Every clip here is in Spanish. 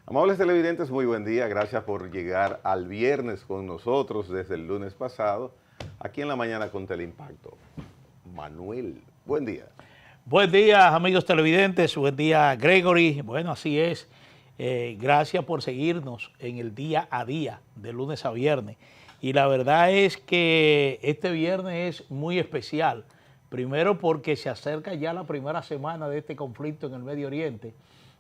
Amables televidentes, muy buen día. Gracias por llegar al viernes con nosotros desde el lunes pasado, aquí en la mañana con Teleimpacto. Manuel, buen día. Buen día, amigos televidentes. Buen día, Gregory. Bueno, así es. Gracias por seguirnos en el día a día, de lunes a viernes. Y la verdad es que este viernes es muy especial. Primero porque se acerca ya la primera semana de este conflicto en el Medio Oriente,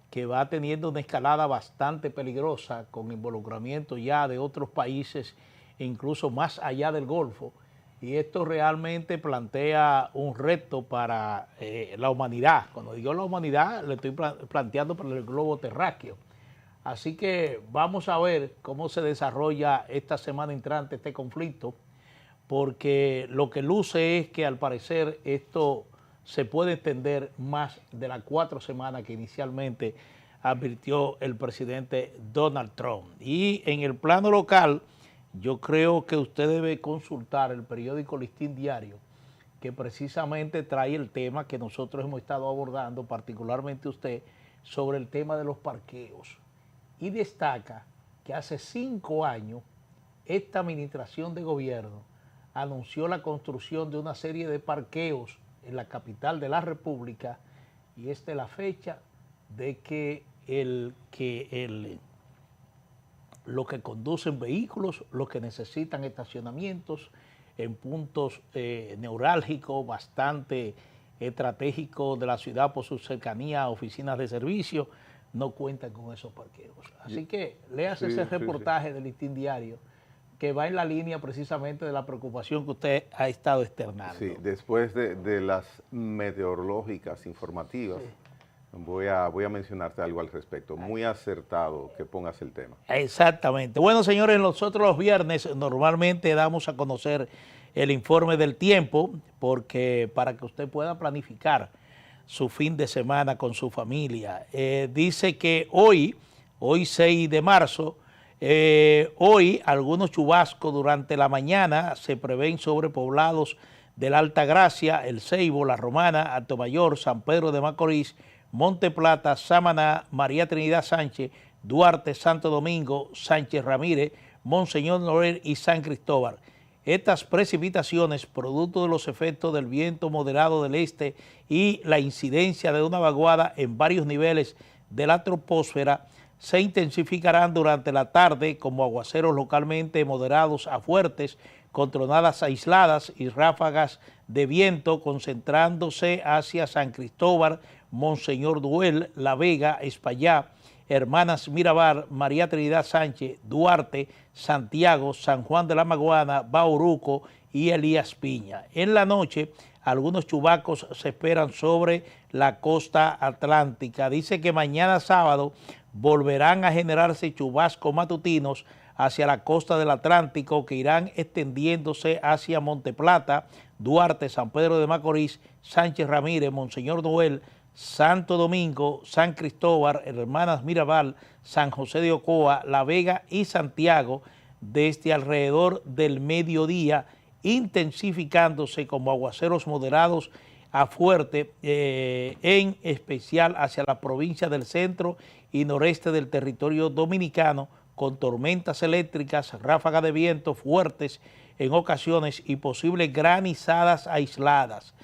que va teniendo una escalada bastante peligrosa, con involucramiento ya de otros países, incluso más allá del Golfo. Y esto realmente plantea un reto para la humanidad. Cuando digo la humanidad, le estoy planteando para el globo terráqueo. Así que vamos a ver cómo se desarrolla esta semana entrante este conflicto, porque lo que luce es que al parecer esto se puede extender más de las 4 semanas que inicialmente advirtió el presidente Donald Trump. Y en el plano local, yo creo que usted debe consultar el periódico Listín Diario, que precisamente trae el tema que nosotros hemos estado abordando, particularmente usted, sobre el tema de los parqueos. Y destaca que hace 5 años esta administración de gobierno anunció la construcción de una serie de parqueos en la capital de la República, y esta es la fecha de que los que conducen vehículos, los que necesitan estacionamientos en puntos neurálgicos, bastante estratégicos de la ciudad por su cercanía a oficinas de servicio, no cuentan con esos parqueos. Así que léase ese reportaje del Listín Diario, que va en la línea precisamente de la preocupación que usted ha estado externando. Sí, después de las meteorológicas informativas, sí, voy a mencionarte algo al respecto. Muy acertado que pongas el tema. Exactamente. Bueno, señores, nosotros los viernes normalmente damos a conocer el informe del tiempo, porque para que usted pueda planificar su fin de semana con su familia. Dice que hoy 6 de marzo, hoy algunos chubascos durante la mañana se prevén sobre poblados de la Alta Gracia, El Ceibo, La Romana, Altomayor, San Pedro de Macorís, Monte Plata, Samaná, María Trinidad Sánchez, Duarte, Santo Domingo, Sánchez Ramírez, Monseñor Noel y San Cristóbal. Estas precipitaciones, producto de los efectos del viento moderado del este y la incidencia de una vaguada en varios niveles de la troposfera, se intensificarán durante la tarde como aguaceros localmente moderados a fuertes, con tronadas aisladas y ráfagas de viento concentrándose hacia San Cristóbal, Monseñor Noel, La Vega, Espaillá, Hermanas Mirabal, María Trinidad Sánchez, Duarte, Santiago, San Juan de la Maguana, Bauruco y Elías Piña. En la noche, algunos chubascos se esperan sobre la costa atlántica. Dice que mañana sábado volverán a generarse chubascos matutinos hacia la costa del Atlántico, que irán extendiéndose hacia Monteplata, Duarte, San Pedro de Macorís, Sánchez Ramírez, Monseñor Noel, Santo Domingo, San Cristóbal, Hermanas Mirabal, San José de Ocoa, La Vega y Santiago desde alrededor del mediodía, intensificándose como aguaceros moderados a fuerte, en especial hacia la provincia del centro y noreste del territorio dominicano, con tormentas eléctricas, ráfagas de viento fuertes en ocasiones y posibles granizadas aisladas.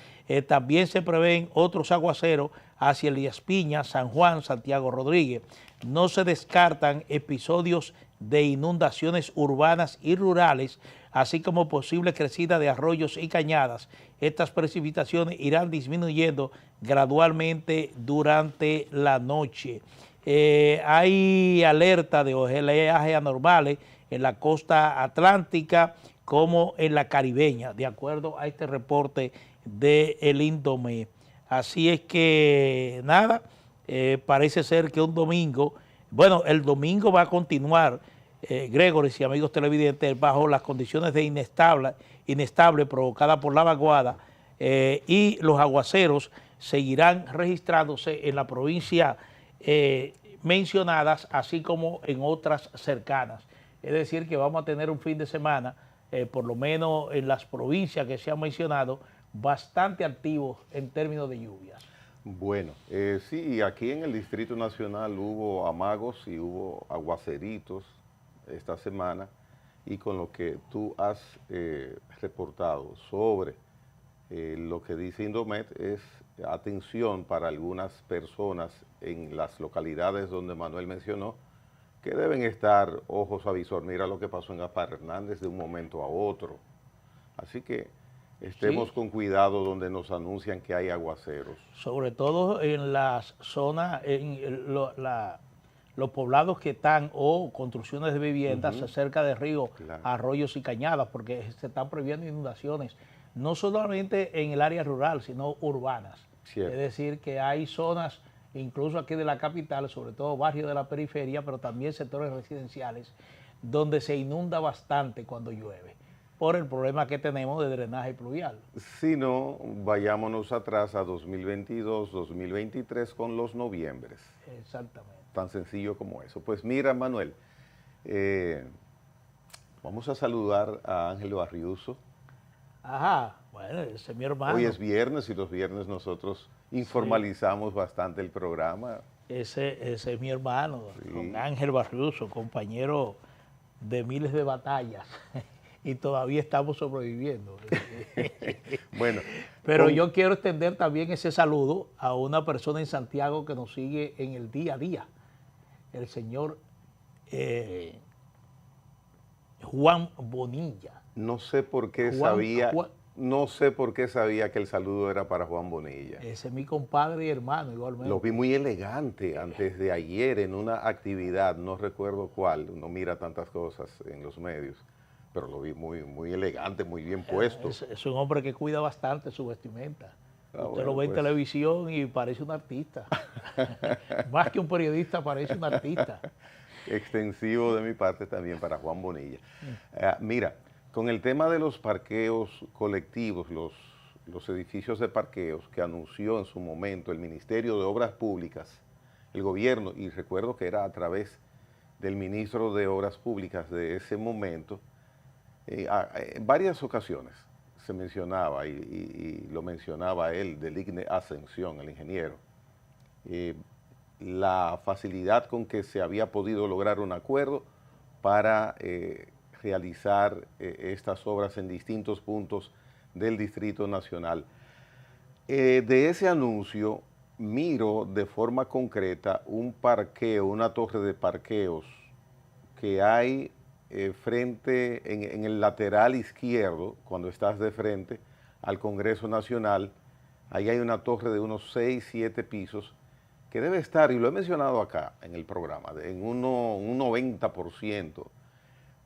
También se prevén otros aguaceros hacia Elías Piña, San Juan, Santiago Rodríguez. No se descartan episodios de inundaciones urbanas y rurales, así como posible crecida de arroyos y cañadas. Estas precipitaciones irán disminuyendo gradualmente durante la noche. Hay alerta de oleaje anormales en la costa atlántica como en la caribeña, de acuerdo a este reporte del INDOME. Así es que nada, parece ser que un domingo, bueno, el domingo va a continuar, Gregory y amigos televidentes, bajo las condiciones de inestable provocadas por la vaguada, y los aguaceros seguirán registrándose en la provincia mencionadas, así como en otras cercanas. Es decir, que vamos a tener un fin de semana, por lo menos en las provincias que se han mencionado, bastante activos en términos de lluvias. Bueno, sí, aquí en el Distrito Nacional hubo amagos y hubo aguaceritos esta semana, y con lo que tú has reportado sobre lo que dice Indomet es atención para algunas personas en las localidades donde Manuel mencionó, que deben estar ojos a visor. Mira lo que pasó en Gaspar Hernández de un momento a otro. Así que estemos Sí, con cuidado donde nos anuncian que hay aguaceros. sobre todo en las zonas, los poblados que están o construcciones de viviendas Ujú, cerca de ríos, claro, arroyos y cañadas, porque se están previendo inundaciones, no solamente en el área rural, sino urbanas. Es cierto. decir, que hay zonas, incluso aquí de la capital, sobre todo barrios de la periferia, pero también sectores residenciales, donde se inunda bastante cuando llueve, por el problema que tenemos de drenaje pluvial. Si no, vayámonos atrás a 2022, 2023 con los noviembres. Exactamente. Tan sencillo como eso. Pues mira, Manuel, eh, vamos a saludar a Ángel Barriuso. Ajá, bueno, ese es mi Hoy hermano. es viernes y los viernes nosotros Sí, informalizamos bastante el programa. ese es mi hermano, don Sí. Ángel Barriuso, compañero de miles de batallas. Y todavía estamos sobreviviendo. Bueno, Pero con, yo quiero extender también ese saludo a una persona en Santiago que nos sigue en el día a día, el señor eh, Juan Bonilla. no sé por qué Juan, sabía, Juan, no sé por qué sabía que el saludo era para Juan Bonilla. ese es mi compadre y hermano Lo vi igualmente. muy elegante antes de ayer en una actividad, no recuerdo cuál, uno mira tantas cosas en los medios, pero lo vi muy, muy elegante, muy bien puesto. Es un hombre que cuida bastante su vestimenta. Ah, Usted lo bueno, ve en pues televisión y parece un artista. Más que un periodista, parece un artista. extensivo de mi parte también para Juan Bonilla. Mira, con el tema de los parqueos colectivos, los edificios de parqueos que anunció en su momento el Ministerio de Obras Públicas, el gobierno, y recuerdo que era a través del ministro de Obras Públicas de ese momento, en varias ocasiones se mencionaba, y lo mencionaba él, del IGNE Ascensión, el ingeniero, eh, la facilidad con que se había podido lograr un acuerdo para realizar estas obras en distintos puntos del Distrito Nacional. De ese anuncio miro de forma concreta un parqueo, una torre de parqueos que hay frente, en el lateral izquierdo, cuando estás de frente al Congreso Nacional. Ahí hay una torre de unos 6, 7 pisos que debe estar, y lo he mencionado acá en el programa, en un 90%.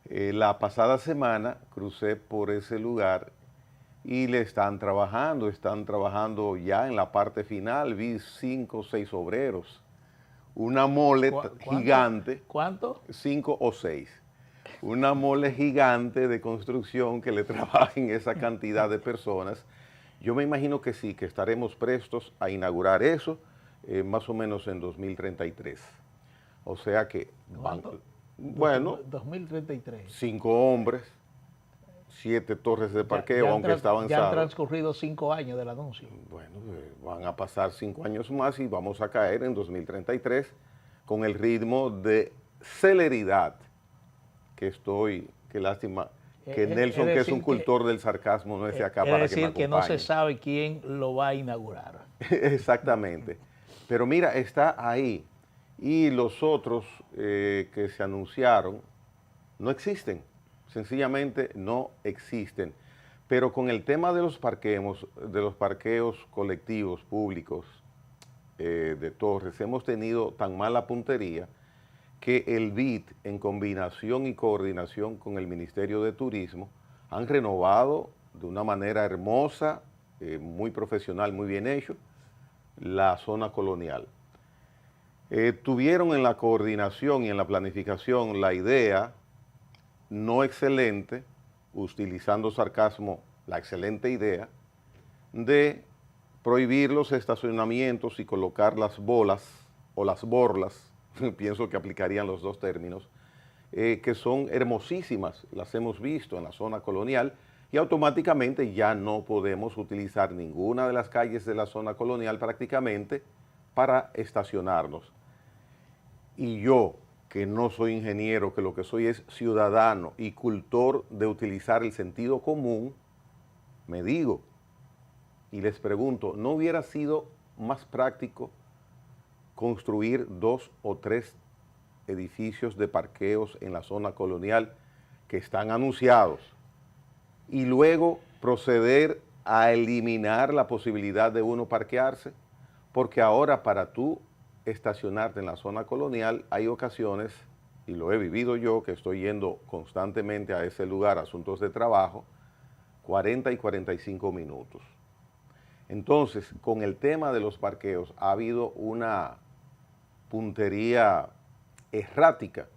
La pasada semana crucé por ese lugar y le están trabajando ya en la parte final, vi 5 o 6 obreros, una mole ¿Cuánto? gigante, ¿Cuánto? 5 o 6, una mole gigante de construcción que le trabajen esa cantidad de personas. Yo me imagino que sí, que estaremos prestos a inaugurar eso más o menos en 2033. O sea que van, ¿Cuánto? bueno, 2033. 5 hombres, 7 torres de parqueo, aunque está Ya han avanzado. transcurrido 5 años del anuncio. Bueno, van a pasar 5 años más y vamos a caer en 2033 con el ritmo de celeridad que estoy, qué lástima, que Es Nelson, que es un decir, cultor del sarcasmo, no esté acá es para que me decir que no se acompañe. sabe quién lo va a inaugurar. Exactamente. Pero mira, está ahí. Y los otros que se anunciaron no existen. Sencillamente no existen. Pero con el tema de los parqueos colectivos, públicos, de torres, hemos tenido tan mala puntería que el BID, en combinación y coordinación con el Ministerio de Turismo, han renovado de una manera hermosa, muy profesional, muy bien hecho, la zona colonial. Tuvieron en la coordinación y en la planificación la idea no excelente, utilizando sarcasmo, la excelente idea de prohibir los estacionamientos y colocar las bolas o las borlas, pienso que aplicarían los dos términos, que son hermosísimas, las hemos visto en la zona colonial, y automáticamente ya no podemos utilizar ninguna de las calles de la zona colonial prácticamente para estacionarnos. Y yo, que no soy ingeniero, que lo que soy es ciudadano y cultor de utilizar el sentido común, me digo y les pregunto, ¿no hubiera sido más práctico construir 2 o 3 edificios de parqueos en la zona colonial que están anunciados y luego proceder a eliminar la posibilidad de uno parquearse? Porque ahora para tú estacionarte en la zona colonial hay ocasiones, y lo he vivido yo, que estoy yendo constantemente a ese lugar, asuntos de trabajo, 40 y 45 minutos. Entonces, con el tema de los parqueos ha habido una puntería errática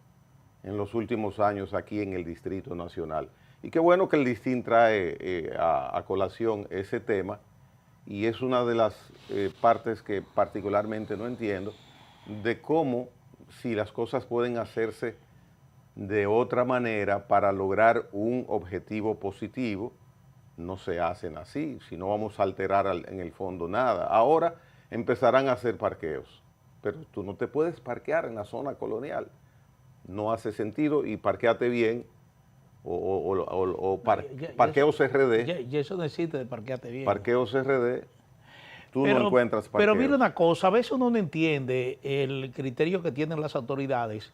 en los últimos años aquí en el Distrito Nacional. Y qué bueno que el Distin trae a colación ese tema, y es una de las partes que particularmente no entiendo, de cómo, si las cosas pueden hacerse de otra manera para lograr un objetivo positivo, no se hacen así, si no vamos a alterar en el fondo nada. Ahora empezarán a hacer parqueos, pero tú no te puedes parquear en la zona colonial, no hace sentido, y parqueate bien, parqueos RD. Y eso necesita de parqueate bien. Parqueos RD, tú no encuentras parqueos. Pero mira una cosa, a veces uno no entiende el criterio que tienen las autoridades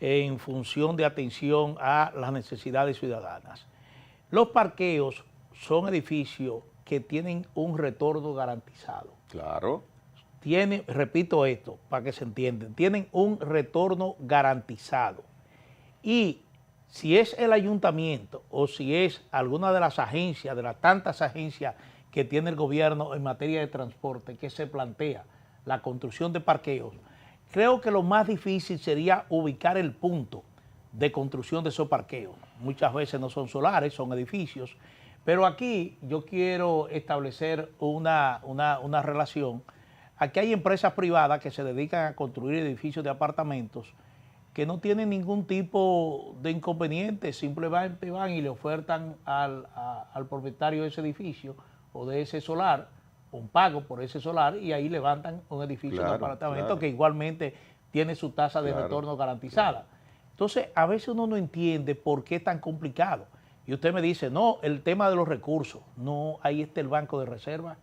en función de atención a las necesidades ciudadanas. Los parqueos son edificios que tienen un retorno garantizado. Claro. Repito esto para que se entienda, tienen un retorno garantizado. Y si es el ayuntamiento o si es alguna de las agencias, de las tantas agencias que tiene el gobierno en materia de transporte, que se plantea la construcción de parqueos, creo que lo más difícil sería ubicar el punto de construcción de esos parqueos. Muchas veces no son solares, son edificios, pero aquí yo quiero establecer una relación. Aquí hay empresas privadas que se dedican a construir edificios de apartamentos que no tienen ningún tipo de inconveniente, simplemente van y le ofertan al propietario de ese edificio o de ese solar un pago por ese solar, y ahí levantan un edificio de apartamento que igualmente tiene su tasa de retorno garantizada. Entonces, a veces uno no entiende por qué es tan complicado. Y usted me dice, no, el tema de los recursos. No, ahí está el Banco de Reserva.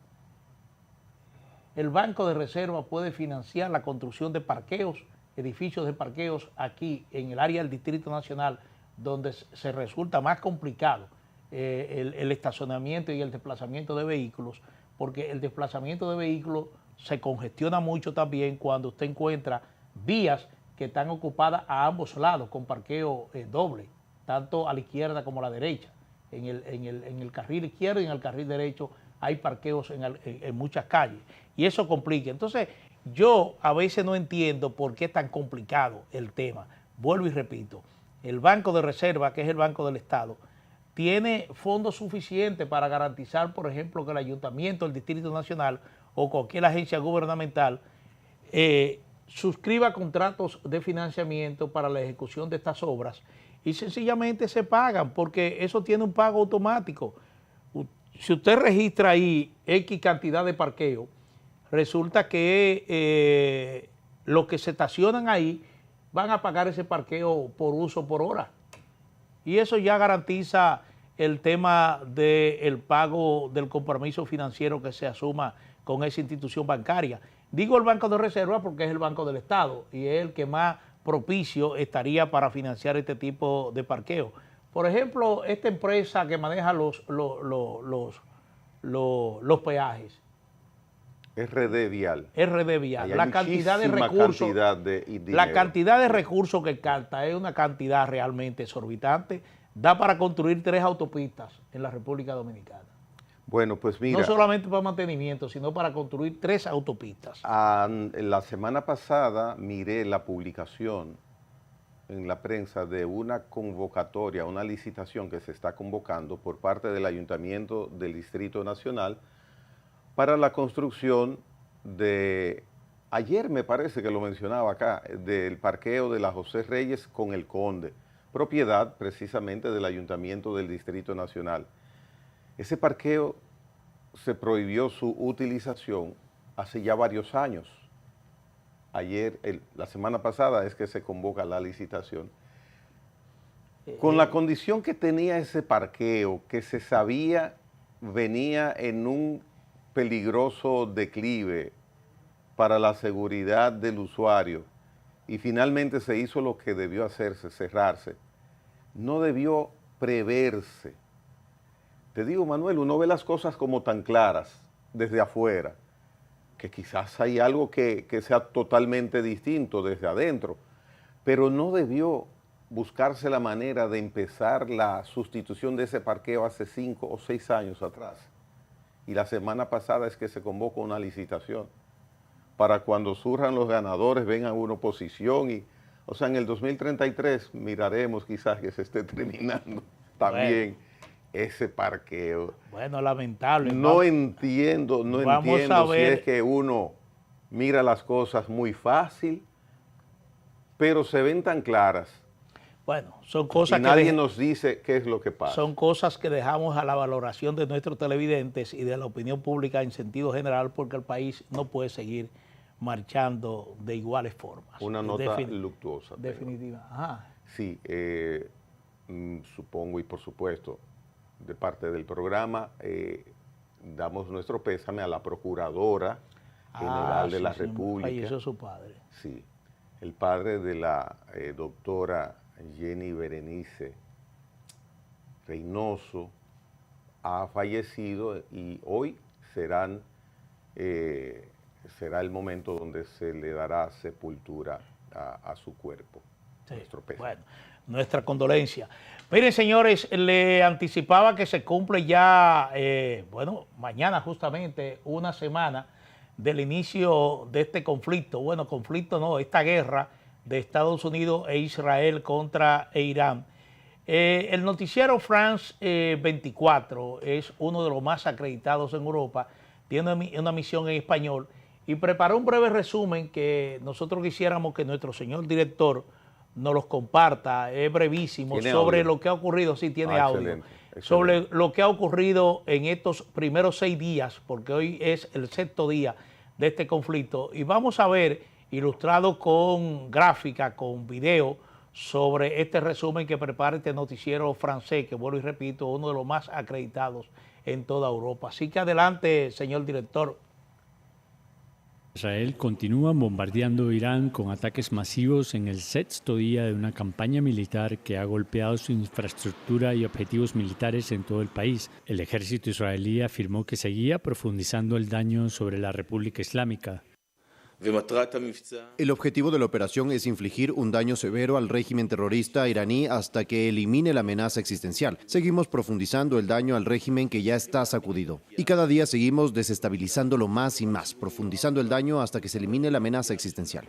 El Banco de Reserva puede financiar la construcción de parqueos, edificios de parqueos aquí en el área del Distrito Nacional, donde se resulta más complicado el estacionamiento y el desplazamiento de vehículos, porque el desplazamiento de vehículos se congestiona mucho también cuando usted encuentra vías que están ocupadas a ambos lados con parqueo doble, tanto a la izquierda como a la derecha. En el carril izquierdo y en el carril derecho hay parqueos en muchas calles, y eso complica. Entonces, yo a veces no entiendo por qué es tan complicado el tema. Vuelvo y repito, el Banco de Reserva, que es el Banco del Estado, tiene fondos suficientes para garantizar, por ejemplo, que el Ayuntamiento, el Distrito Nacional o cualquier agencia gubernamental suscriba contratos de financiamiento para la ejecución de estas obras, y sencillamente se pagan, porque eso tiene un pago automático. Si usted registra ahí X cantidad de parqueo, resulta que los que se estacionan ahí van a pagar ese parqueo por uso por hora. Y eso ya garantiza el tema del pago del compromiso financiero que se asuma con esa institución bancaria. Digo el Banco de Reserva porque es el Banco del Estado y es el que más propicio estaría para financiar este tipo de parqueo. Por ejemplo, esta empresa que maneja los peajes. RD Vial. RD Vial. La cantidad de recursos, la cantidad de recursos que capta es una cantidad realmente exorbitante. Da para construir 3 autopistas en la República Dominicana. Bueno, pues mira. No solamente para mantenimiento, sino para construir 3 autopistas. La semana pasada miré la publicación en la prensa de una convocatoria, una licitación que se está convocando por parte del Ayuntamiento del Distrito Nacional para la construcción de, ayer me parece que lo mencionaba acá, del parqueo de la José Reyes con el Conde, propiedad precisamente del Ayuntamiento del Distrito Nacional. Ese parqueo se prohibió su utilización hace ya varios años. La semana pasada es que se convoca la licitación. Con la condición que tenía ese parqueo, que se sabía venía en un peligroso declive para la seguridad del usuario, y finalmente se hizo lo que debió hacerse, cerrarse, no debió preverse. Te digo, Manuel, uno ve las cosas como tan claras desde afuera, que quizás hay algo que sea totalmente distinto desde adentro, pero no debió buscarse la manera de empezar la sustitución de ese parqueo hace 5 o 6 años atrás. Y la semana pasada es que se convocó una licitación para cuando surjan los ganadores vengan una oposición o sea, en el 2033 miraremos quizás que se esté terminando también ese parqueo. Bueno, lamentable. No entiendo si es que uno mira las cosas muy fácil, pero se ven tan claras. Bueno, son cosas y nadie nos dice qué es lo que pasa. Son cosas que dejamos a la valoración de nuestros televidentes y de la opinión pública en sentido general, porque el país no puede seguir marchando de iguales formas. Una nota luctuosa. Definitiva. Ajá. Sí, supongo y por supuesto, de parte del programa, damos nuestro pésame a la Procuradora General de la República. Falleció su padre. Sí, el padre de la doctora Jenny Berenice Reynoso ha fallecido y hoy será el momento donde se le dará sepultura a su cuerpo. Sí. Nuestro pésame. Bueno, nuestra condolencia. Miren, señores, le anticipaba que se cumple ya, mañana justamente, una semana del inicio de este conflicto. Bueno, conflicto no, esta guerra de Estados Unidos e Israel contra Irán. El noticiero France 24 es uno de los más acreditados en Europa, tiene una misión en español y preparó un breve resumen que nosotros quisiéramos que nuestro señor director nos los comparta, es brevísimo, sobre audio. Lo que ha ocurrido, sí tiene audio, excelente. Sobre lo que ha ocurrido en estos primeros 6 días, porque hoy es el 6º día de este conflicto, y vamos a ver, ilustrado con gráfica, con video, sobre este resumen que prepara este noticiero francés, que vuelvo y repito, uno de los más acreditados en toda Europa. Así que adelante, señor director. Israel continúa bombardeando Irán con ataques masivos en el 6º día de una campaña militar que ha golpeado su infraestructura y objetivos militares en todo el país. El ejército israelí afirmó que seguía profundizando el daño sobre la República Islámica. El objetivo de la operación es infligir un daño severo al régimen terrorista iraní hasta que elimine la amenaza existencial. Seguimos profundizando el daño al régimen que ya está sacudido. Y cada día seguimos desestabilizándolo más y más, profundizando el daño hasta que se elimine la amenaza existencial.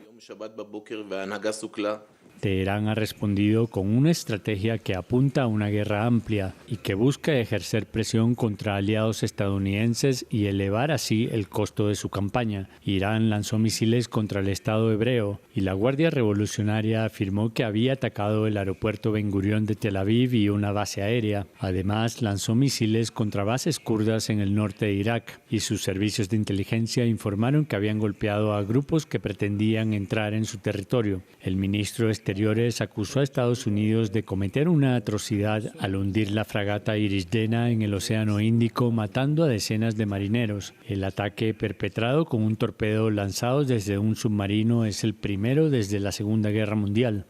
Teherán ha respondido con una estrategia que apunta a una guerra amplia y que busca ejercer presión contra aliados estadounidenses y elevar así el costo de su campaña. Irán lanzó misiles contra el Estado hebreo y la Guardia Revolucionaria afirmó que había atacado el aeropuerto Ben Gurión de Tel Aviv y una base aérea. Además, lanzó misiles contra bases kurdas en el norte de Irak y sus servicios de inteligencia informaron que habían golpeado a grupos que pretendían entrar en su territorio. El ministro Exteriores acusó a Estados Unidos de cometer una atrocidad al hundir la fragata Irisdena en el Océano Índico, matando a decenas de marineros. El ataque, perpetrado con un torpedo lanzado desde un submarino, es el primero desde la Segunda Guerra Mundial.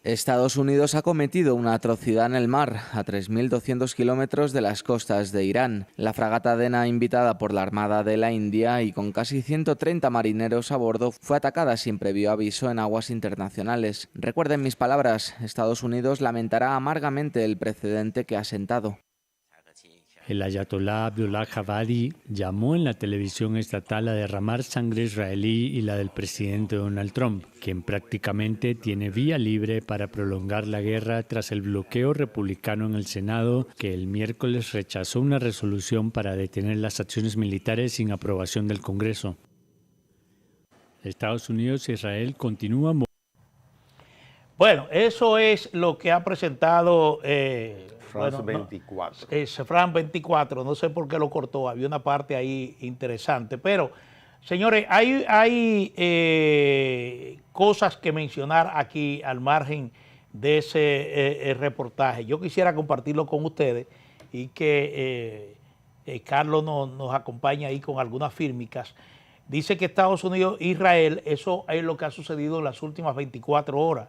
Estados Unidos ha cometido una atrocidad en el mar, a 3.200 kilómetros de las costas de Irán. La fragata Dena, invitada por la Armada de la India y con casi 130 marineros a bordo, fue atacada sin previo aviso en aguas internacionales. Recuerden mis palabras, Estados Unidos lamentará amargamente el precedente que ha sentado. El ayatolá Abdullah Javadi llamó en la televisión estatal a derramar sangre israelí y la del presidente Donald Trump, quien prácticamente tiene vía libre para prolongar la guerra tras el bloqueo republicano en el Senado, que el miércoles rechazó una resolución para detener las acciones militares sin aprobación del Congreso. Estados Unidos e Israel continúan. Bueno, eso es lo que ha presentado France 24. France 24, no sé por qué lo cortó, había una parte ahí interesante. Pero, señores, hay cosas que mencionar aquí al margen de ese reportaje. Yo quisiera compartirlo con ustedes y que Carlos nos acompaña ahí con algunas fírmicas. Dice que Estados Unidos e Israel, eso es lo que ha sucedido en las últimas 24 horas.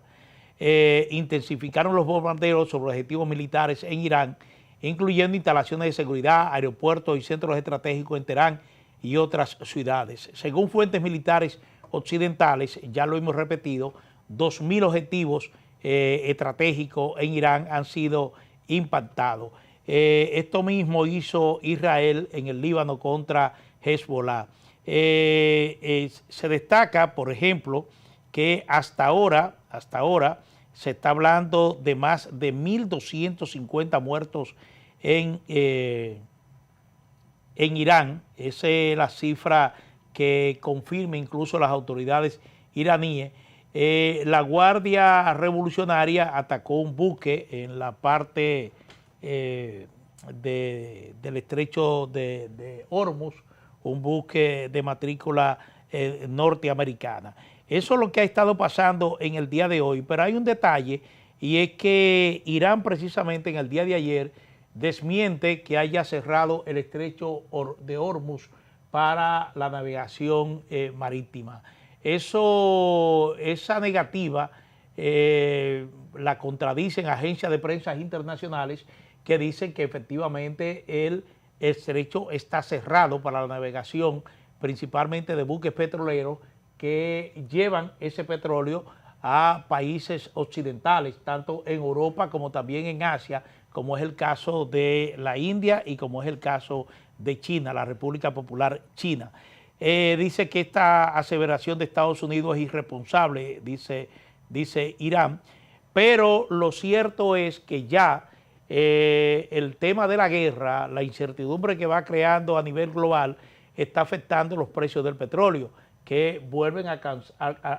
Intensificaron los bombardeos sobre objetivos militares en Irán, incluyendo instalaciones de seguridad, aeropuertos y centros estratégicos en Teherán y otras ciudades. Según fuentes militares occidentales, ya lo hemos repetido, 2.000 objetivos estratégicos en Irán han sido impactados. Esto mismo hizo Israel en el Líbano contra Hezbollah. Se destaca, por ejemplo, que hasta ahora se está hablando de más de 1.250 muertos en Irán. Esa es la cifra que confirma incluso las autoridades iraníes. La Guardia Revolucionaria atacó un buque en la parte del estrecho de Hormuz, un buque de matrícula norteamericana. Eso es lo que ha estado pasando en el día de hoy, pero hay un detalle y es que Irán precisamente en el día de ayer desmiente que haya cerrado el estrecho de Hormuz para la navegación marítima. Esa negativa la contradicen agencias de prensa internacionales que dicen que efectivamente el estrecho está cerrado para la navegación principalmente de buques petroleros que llevan ese petróleo a países occidentales, tanto en Europa como también en Asia, como es el caso de la India y como es el caso de China, la República Popular China. Dice que esta aseveración de Estados Unidos es irresponsable, dice Irán, pero lo cierto es que ya el tema de la guerra, la incertidumbre que va creando a nivel global, está afectando los precios del petróleo, que vuelven a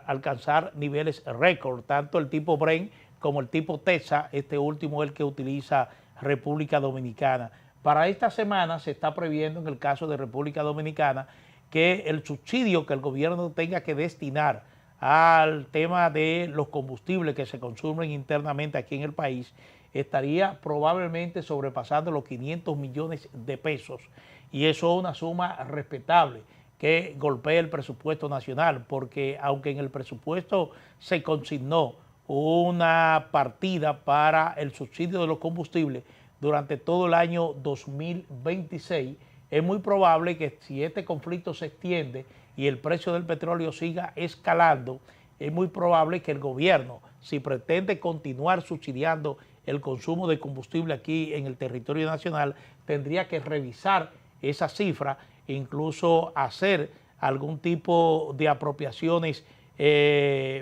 alcanzar niveles récord, tanto el tipo Brent como el tipo Texas, este último es el que utiliza República Dominicana. Para esta semana se está previendo, en el caso de República Dominicana, que el subsidio que el gobierno tenga que destinar al tema de los combustibles que se consumen internamente aquí en el país estaría probablemente sobrepasando los 500 millones de pesos, y eso es una suma respetable que golpea el presupuesto nacional, porque aunque en el presupuesto se consignó una partida para el subsidio de los combustibles durante todo el año 2026, es muy probable que si este conflicto se extiende y el precio del petróleo siga escalando, es muy probable que el gobierno, si pretende continuar subsidiando el consumo de combustible aquí en el territorio nacional, tendría que revisar esa cifra, incluso hacer algún tipo de apropiaciones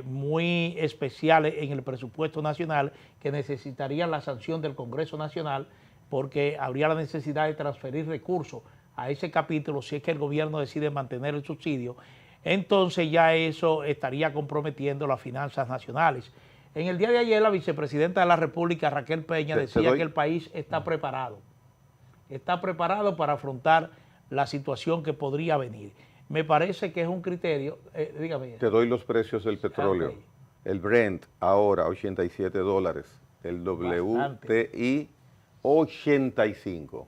muy especiales en el presupuesto nacional que necesitarían la sanción del Congreso Nacional, porque habría la necesidad de transferir recursos a ese capítulo si es que el gobierno decide mantener el subsidio. Entonces ya eso estaría comprometiendo las finanzas nacionales. En el día de ayer la vicepresidenta de la República, Raquel Peña, decía que el país está preparado para afrontar la situación que podría venir. Me parece que es un criterio, dígame. Te doy los precios del petróleo. Okay. El Brent ahora $87, el WTI 85.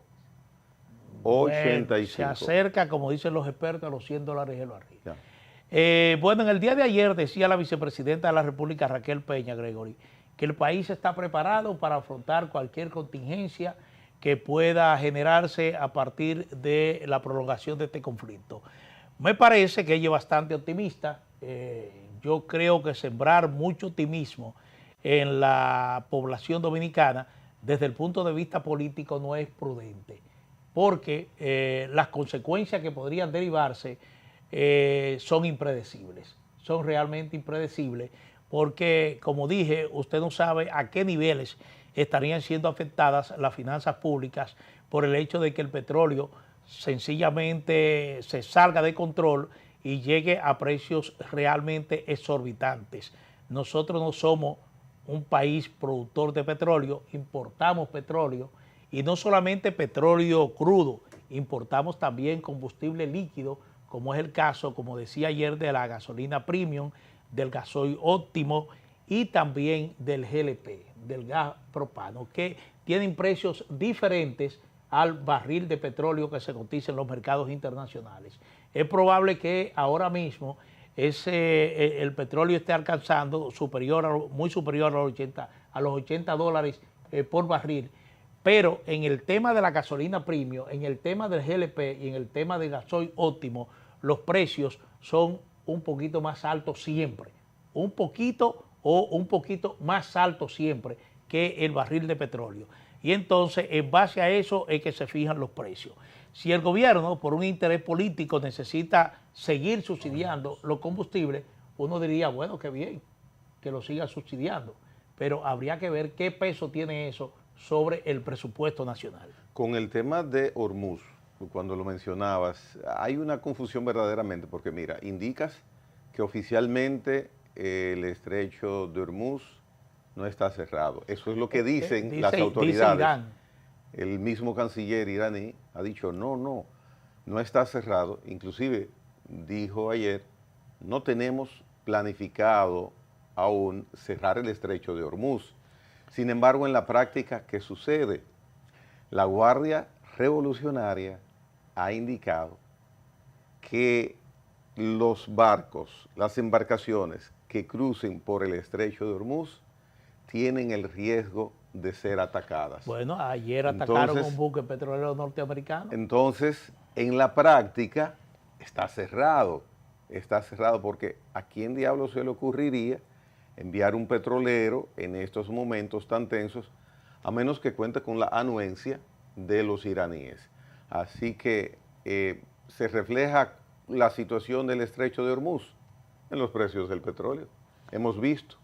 Bueno, se acerca, como dicen los expertos, a los $100 el barril. Bueno, en el día de ayer decía la vicepresidenta de la República, Raquel Peña, Gregory, que el país está preparado para afrontar cualquier contingencia que pueda generarse a partir de la prolongación de este conflicto. Me parece que ella es bastante optimista. Yo creo que sembrar mucho optimismo en la población dominicana desde el punto de vista político no es prudente, porque las consecuencias que podrían derivarse son impredecibles, son realmente impredecibles, porque, como dije, usted no sabe a qué niveles estarían siendo afectadas las finanzas públicas por el hecho de que el petróleo sencillamente se salga de control y llegue a precios realmente exorbitantes. Nosotros no somos un país productor de petróleo, importamos petróleo, y no solamente petróleo crudo, importamos también combustible líquido, como es el caso, como decía ayer, de la gasolina premium, del gasoil óptimo y también del GLP, del gas propano, que tienen precios diferentes al barril de petróleo que se cotiza en los mercados internacionales. Es probable que ahora mismo el petróleo esté alcanzando muy superior a los 80 dólares por barril, pero en el tema de la gasolina premium, en el tema del GLP y en el tema del gasoil óptimo, los precios son un poquito más altos siempre, un poquito más altos siempre que el barril de petróleo. Y entonces, en base a eso es que se fijan los precios. Si el gobierno, por un interés político, necesita seguir subsidiando los combustibles, uno diría, bueno, qué bien, que lo siga subsidiando. Pero habría que ver qué peso tiene eso sobre el presupuesto nacional. Con el tema de Hormuz, cuando lo mencionabas, hay una confusión verdaderamente, porque mira, indicas que oficialmente el estrecho de Hormuz no está cerrado. Eso es lo que dicen las autoridades. Dice Irán. El mismo canciller iraní ha dicho, no está cerrado. Inclusive dijo ayer, no tenemos planificado aún cerrar el estrecho de Hormuz. Sin embargo, en la práctica, ¿qué sucede? La Guardia Revolucionaria ha indicado que los barcos, las embarcaciones que crucen por el estrecho de Hormuz tienen el riesgo de ser atacadas. Bueno, ayer atacaron un buque petrolero norteamericano. Entonces, en la práctica está cerrado porque ¿a quién diablo se le ocurriría enviar un petrolero en estos momentos tan tensos, a menos que cuente con la anuencia de los iraníes? Así que se refleja la situación del estrecho de Hormuz en los precios del petróleo. Hemos visto,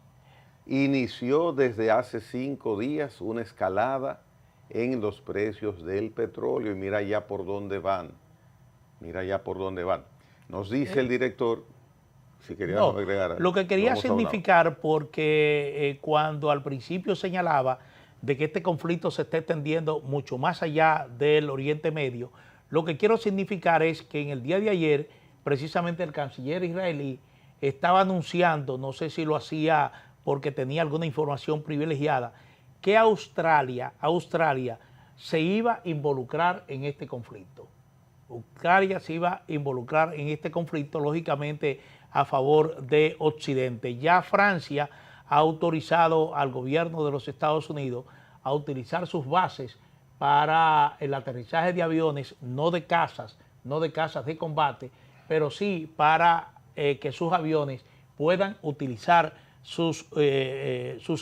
inició desde hace 5 días una escalada en los precios del petróleo y mira ya por dónde van, Nos dice el director, si querías agregar algo. Lo que quería significar, porque cuando al principio señalaba de que este conflicto se está extendiendo mucho más allá del Oriente Medio, lo que quiero significar es que en el día de ayer, precisamente el canciller israelí estaba anunciando, no sé si lo hacía porque tenía alguna información privilegiada, que Australia se iba a involucrar en este conflicto. Australia se iba a involucrar en este conflicto, lógicamente a favor de Occidente. Ya Francia ha autorizado al gobierno de los Estados Unidos a utilizar sus bases para el aterrizaje de aviones, no de cazas de combate, pero sí para que sus aviones puedan utilizar sus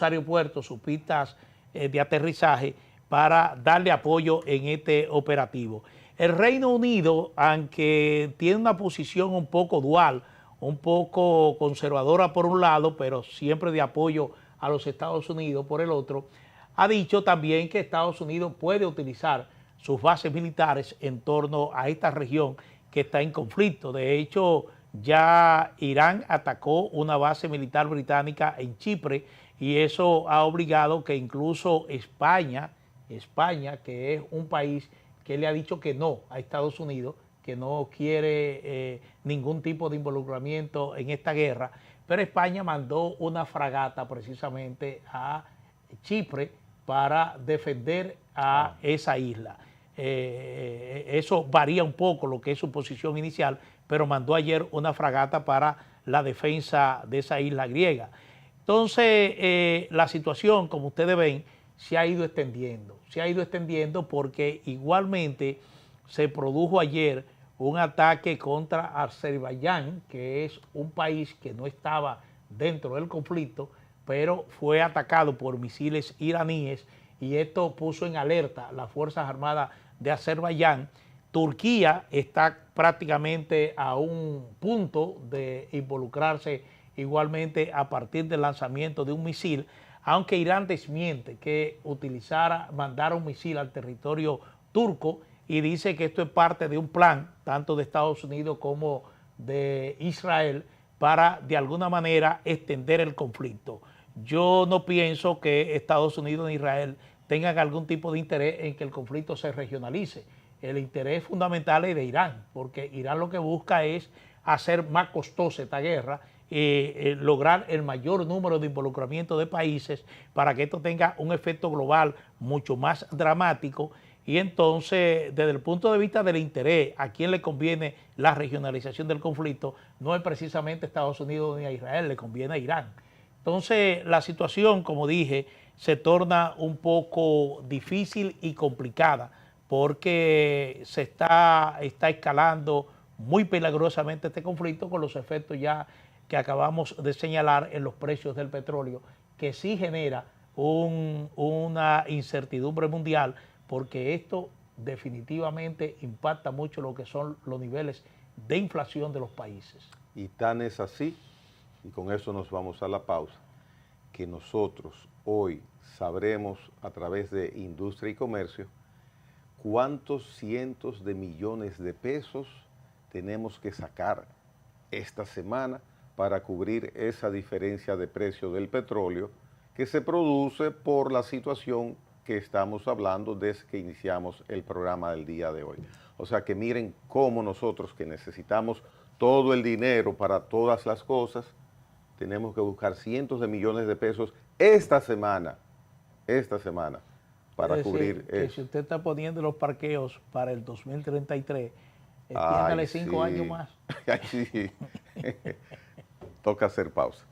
aeropuertos, sus pistas de aterrizaje para darle apoyo en este operativo. El Reino Unido, aunque tiene una posición un poco dual, un poco conservadora por un lado, pero siempre de apoyo a los Estados Unidos por el otro, ha dicho también que Estados Unidos puede utilizar sus bases militares en torno a esta región que está en conflicto. De hecho, ya Irán atacó una base militar británica en Chipre y eso ha obligado que incluso España, que es un país que le ha dicho que no a Estados Unidos, que no quiere ningún tipo de involucramiento en esta guerra, pero España mandó una fragata precisamente a Chipre para defender a esa isla. Eso varía un poco lo que es su posición inicial, pero mandó ayer una fragata para la defensa de esa isla griega. Entonces, la situación, como ustedes ven, se ha ido extendiendo porque igualmente se produjo ayer un ataque contra Azerbaiyán, que es un país que no estaba dentro del conflicto, pero fue atacado por misiles iraníes y esto puso en alerta las Fuerzas Armadas de Azerbaiyán. Turquía está prácticamente a un punto de involucrarse igualmente a partir del lanzamiento de un misil, aunque Irán desmiente que mandara un misil al territorio turco y dice que esto es parte de un plan, tanto de Estados Unidos como de Israel, para de alguna manera extender el conflicto. yo no pienso que Estados Unidos ni Israel tengan algún tipo de interés en que el conflicto se regionalice. El interés fundamental es de Irán, porque Irán lo que busca es hacer más costosa esta guerra, lograr el mayor número de involucramiento de países para que esto tenga un efecto global mucho más dramático. Y entonces, desde el punto de vista del interés, a quién le conviene la regionalización del conflicto, no es precisamente a Estados Unidos ni a Israel, le conviene a Irán. Entonces, la situación, como dije, se torna un poco difícil y complicada porque se está escalando muy peligrosamente este conflicto con los efectos ya que acabamos de señalar en los precios del petróleo, que sí genera una incertidumbre mundial, porque esto definitivamente impacta mucho lo que son los niveles de inflación de los países. Y tan es así, y con eso nos vamos a la pausa, que nosotros hoy sabremos a través de Industria y Comercio cuántos cientos de millones de pesos tenemos que sacar esta semana para cubrir esa diferencia de precio del petróleo que se produce por la situación que estamos hablando desde que iniciamos el programa del día de hoy. O sea que miren cómo nosotros que necesitamos todo el dinero para todas las cosas, tenemos que buscar cientos de millones de pesos esta semana, para cubrir que eso. si usted está poniendo los parqueos para el 2033, extiéndale 5 años más. Ay, sí. Toca hacer pausa.